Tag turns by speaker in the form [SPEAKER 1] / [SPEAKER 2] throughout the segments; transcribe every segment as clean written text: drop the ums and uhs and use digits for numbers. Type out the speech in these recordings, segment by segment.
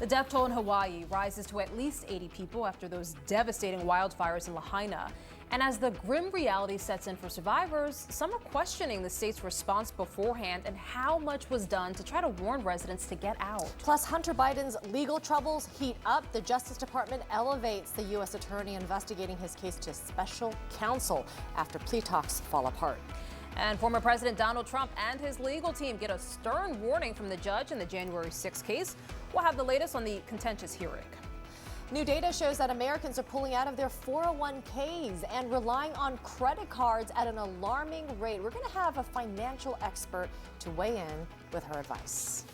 [SPEAKER 1] The death toll in Hawaii rises to at least 80 people after those devastating wildfires in Lahaina. And as the grim reality sets in for survivors, some are questioning the state's response beforehand and how much was done to try to warn residents to get out.
[SPEAKER 2] Plus, Hunter Biden's legal troubles heat up. The Justice Department elevates the U.S. attorney investigating his case to special counsel after plea talks fall apart.
[SPEAKER 1] And former President Donald Trump and his legal team get a stern warning from the judge in the January 6 case. We'll have the latest on the contentious hearing.
[SPEAKER 2] New data shows that Americans are pulling out of their 401ks and relying on credit cards at an alarming rate. We're going to have a financial expert to weigh in with her advice.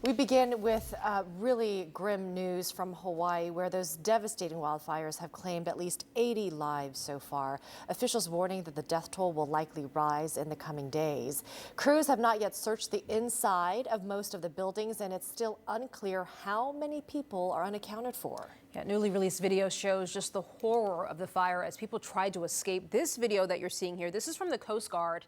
[SPEAKER 2] We begin with really grim news from Hawaii, where those devastating wildfires have claimed at least 80 lives so far. Officials warning that the death toll will likely rise in the coming days. Crews have not yet searched the inside of most of the buildings, and it's still unclear how many people are unaccounted for.
[SPEAKER 1] Yeah, newly released video shows just the horror of the fire as people tried to escape. This video that you're seeing here, this is from the Coast Guard.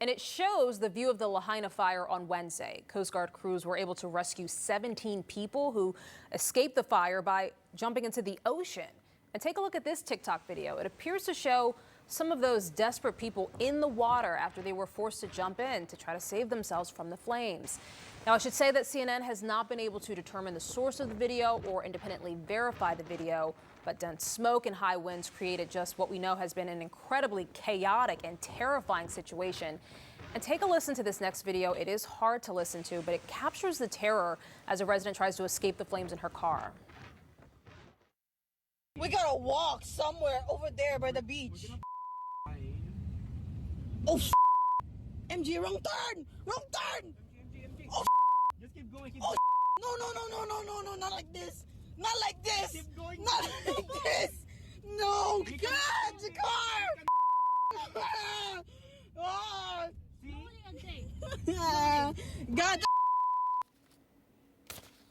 [SPEAKER 1] And it shows the view of the Lahaina fire on Wednesday. Coast Guard crews were able to rescue 17 people who escaped the fire by jumping into the ocean. And take a look at this TikTok video. It appears to show some of those desperate people in the water after they were forced to jump in to try to save themselves from the flames. Now, I should say that CNN has not been able to determine the source of the video or independently verify the video, but dense smoke and high winds created just what we know has been an incredibly chaotic and terrifying situation. And take a listen to this next video. It is hard to listen to, but it captures the terror as a resident tries to escape the flames in her car.
[SPEAKER 3] We gotta walk somewhere over there by the beach. Oh, MG, wrong turn! Wrong turn! Oh,
[SPEAKER 4] just keep going.
[SPEAKER 3] Oh, no, not like this. Not like this.
[SPEAKER 4] Keep going.
[SPEAKER 3] Not like this. No, God, the car. Oh. God.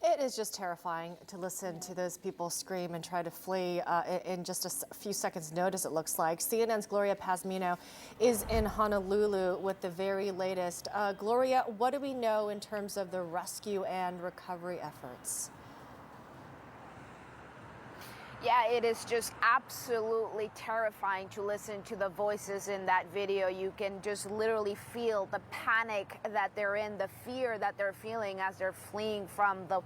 [SPEAKER 2] It is just terrifying to listen to those people scream and try to flee in just a few seconds' notice, it looks like. CNN's Gloria Pazmino is in Honolulu with the very latest. Gloria, what do we know in terms of the rescue and recovery efforts?
[SPEAKER 5] Yeah, it is just absolutely terrifying to listen to the voices in that video. You can just literally feel the panic that they're in, the fear that they're feeling as they're fleeing from the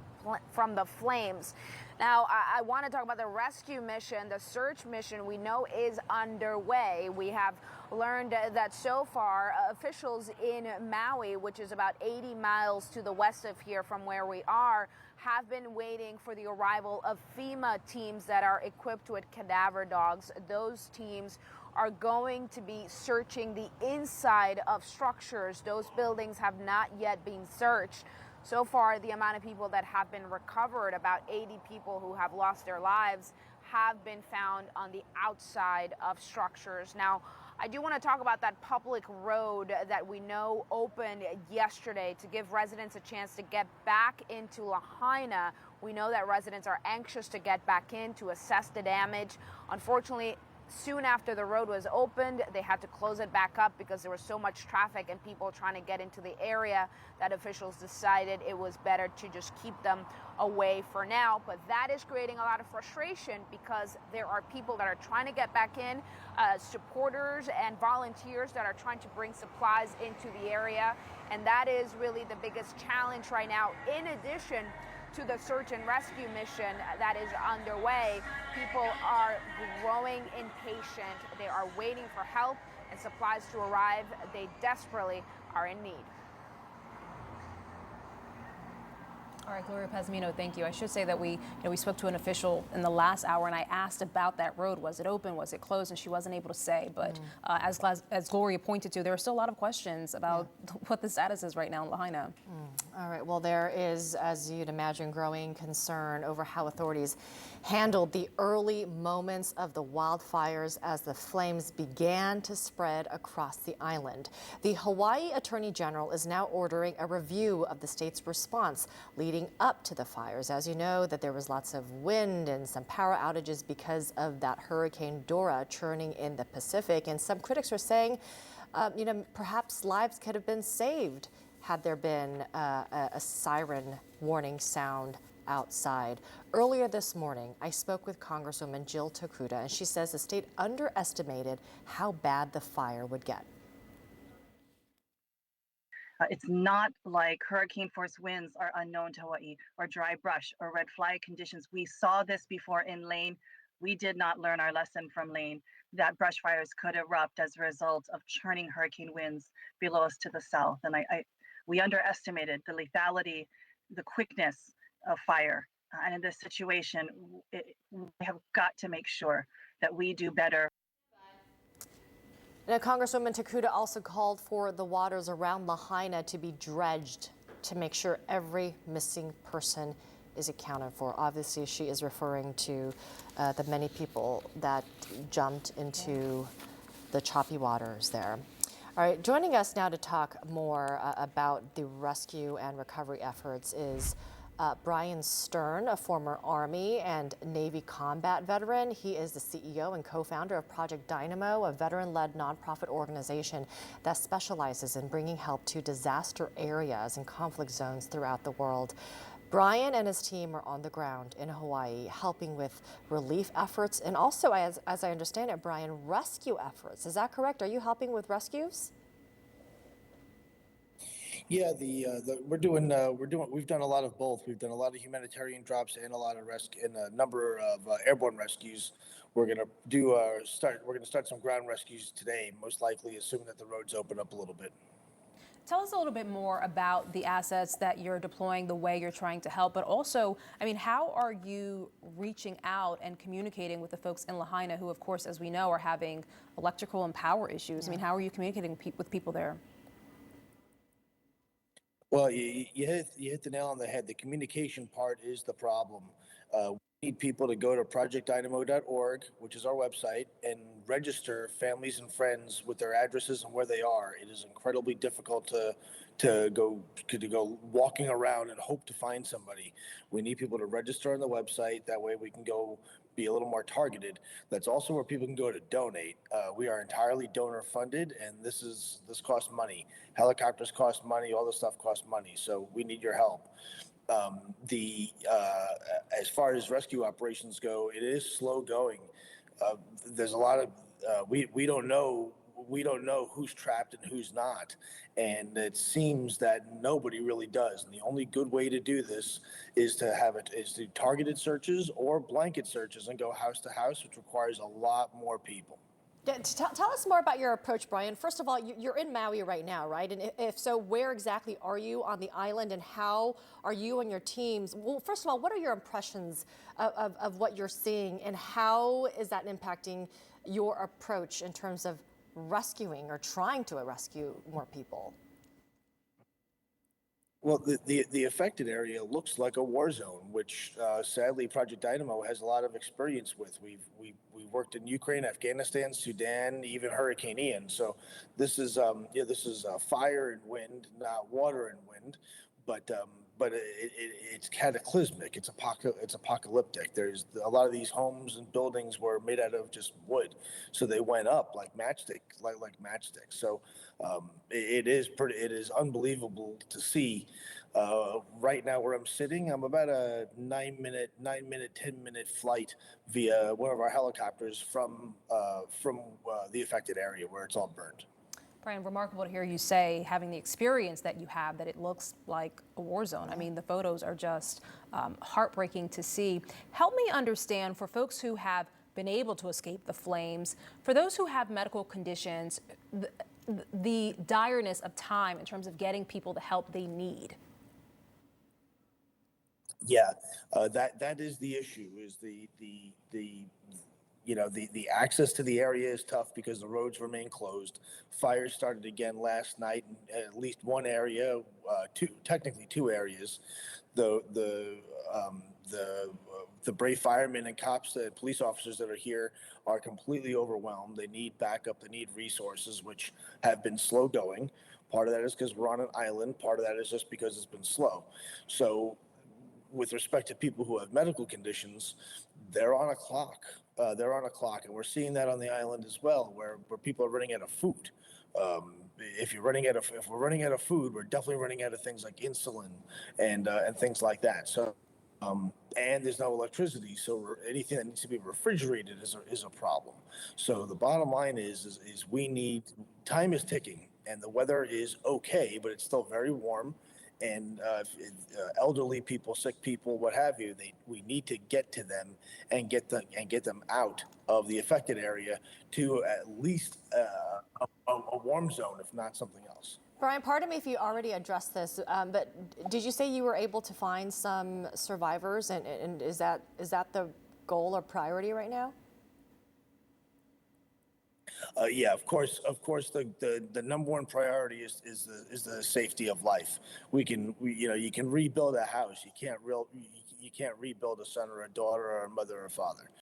[SPEAKER 5] flames. Now, I want to talk about the rescue mission. The search mission we know is underway. We have learned that so far, officials in Maui, which is about 80 miles to the west of here from where we are, have been waiting for the arrival of FEMA teams that are equipped with cadaver dogs. Those teams are going to be searching the inside of structures. Those buildings have not yet been searched. So far, the amount of people that have been recovered, about 80 people who have lost their lives, have been found on the outside of structures. Now, I do want to talk about that public road that we know opened yesterday to give residents a chance to get back into Lahaina. We know that residents are anxious to get back in to assess the damage. Unfortunately, soon after the road was opened, they had to close it back up because there was so much traffic and people trying to get into the area that officials decided it was better to just keep them away for now. But that is creating a lot of frustration because there are people that are trying to get back in, supporters and volunteers that are trying to bring supplies into the area. And that is really the biggest challenge right now. In addition to the search and rescue mission that is underway, people are growing impatient. They are waiting for help and supplies to arrive. They desperately are in need.
[SPEAKER 1] All right, Gloria Pazmino, thank you. I should say that we spoke to an official in the last hour, and I asked about that road. Was it open? Was it closed? And she wasn't able to say. But as Gloria pointed to, there are still a lot of questions about what the status is right now in Lahaina.
[SPEAKER 2] All right. Well, there is, as you'd imagine, growing concern over how authorities handled the early moments of the wildfires as the flames began to spread across the island. The Hawaii Attorney General is now ordering a review of the state's response leading up to the fires. As you know, that there was lots of wind and some power outages because of that Hurricane Dora churning in the Pacific. And some critics are saying, perhaps lives could have been saved had there been a siren warning sound outside. Earlier this morning, I spoke with Congresswoman Jill Tokuda, and she says the state underestimated how bad the fire would get.
[SPEAKER 4] It's not like hurricane force winds are unknown to Hawaii, or dry brush or red flag conditions. We saw this before in Lane. We did not learn our lesson from Lane, that brush fires could erupt as a result of churning hurricane winds below us to the south. And we underestimated the lethality, the quickness of fire. And in this situation, we have got to make sure that we do better.
[SPEAKER 2] Now, Congresswoman Tokuda also called for the waters around Lahaina to be dredged to make sure every missing person is accounted for. Obviously, she is referring to the many people that jumped into the choppy waters there. All right, joining us now to talk more about the rescue and recovery efforts is Brian Stern, a former Army and Navy combat veteran. He is the CEO and co-founder of Project Dynamo, a veteran-led nonprofit organization that specializes in bringing help to disaster areas and conflict zones throughout the world. Brian and his team are on the ground in Hawaii helping with relief efforts and also, as I understand it, Brian, rescue efforts. Is that correct? Are you helping with rescues?
[SPEAKER 6] Yeah, we've done a lot of both. We've done a lot of humanitarian drops and a lot of and a number of airborne rescues. We're gonna start some ground rescues today, most likely, assuming that the roads open up a little bit.
[SPEAKER 1] Tell us a little bit more about the assets that you're deploying, the way you're trying to help, but also, I mean, how are you reaching out and communicating with the folks in Lahaina who, of course, as we know, are having electrical and power issues? I mean, how are you communicating with people there?
[SPEAKER 6] Well, you hit the nail on the head. The communication part is the problem. We need people to go to projectdynamo.org, which is our website, and register families and friends with their addresses and where they are. It is incredibly difficult to go walking around and hope to find somebody. We need people to register on the website. That way we can go be a little more targeted. That's also where people can go to donate. We are entirely donor funded, and this costs money. Helicopters cost money. All this stuff costs money. So we need your help. As far as rescue operations go, it is slow going. There's a lot of we don't know who's trapped and who's not, and it seems that nobody really does. And the only good way to do this is to targeted searches or blanket searches and go house to house, which requires a lot more people.
[SPEAKER 2] Yeah, tell us more about your approach, Brian. First of all, you're in Maui right now, right? And if so, where exactly are you on the island, and how are you and your teams? Well, first of all, what are your impressions of what you're seeing, and how is that impacting your approach in terms of rescuing or trying to rescue more people?
[SPEAKER 6] Well, the affected area looks like a war zone, which sadly Project Dynamo has a lot of experience with. We worked in Ukraine, Afghanistan, Sudan, even Hurricane Ian. So this is fire and wind, not water and wind, but it's cataclysmic. It's apocalyptic. There's a lot of these homes and buildings were made out of just wood, so they went up like matchstick, like matchsticks. So it is unbelievable to see. Right now where I'm sitting, I'm about a 10-minute flight via one of our helicopters from the affected area where it's all burned.
[SPEAKER 1] Brian, remarkable to hear you say, having the experience that you have, that it looks like a war zone. I mean, the photos are just heartbreaking to see. Help me understand, for folks who have been able to escape the flames, for those who have medical conditions, the direness of time in terms of getting people the help they need.
[SPEAKER 6] Yeah, that is the issue. Is the access to the area is tough because the roads remain closed. Fires started again last night in at least one area, technically two areas. The brave firemen and cops and police officers that are here are completely overwhelmed. They need backup. They need resources, which have been slow going. Part of that is because we're on an island. Part of that is just because it's been slow. So with respect to people who have medical conditions, they're on a clock. And we're seeing that on the island as well, where people are running out of food. if we're running out of food, we're definitely running out of things like insulin and things like that. So, and there's no electricity, so anything that needs to be refrigerated is a problem. So the bottom line is we need, time is ticking, and the weather is okay, but it's still very warm. And elderly people, sick people, what have you, we need to get to them and get them out of the affected area to at least a warm zone, if not something else.
[SPEAKER 2] Brian, pardon me if you already addressed this, but did you say you were able to find some survivors, and is that the goal or priority right now?
[SPEAKER 6] Yeah, of course, the number one priority is the safety of life. You can rebuild a house. You can't rebuild a son or a daughter or a mother or a father.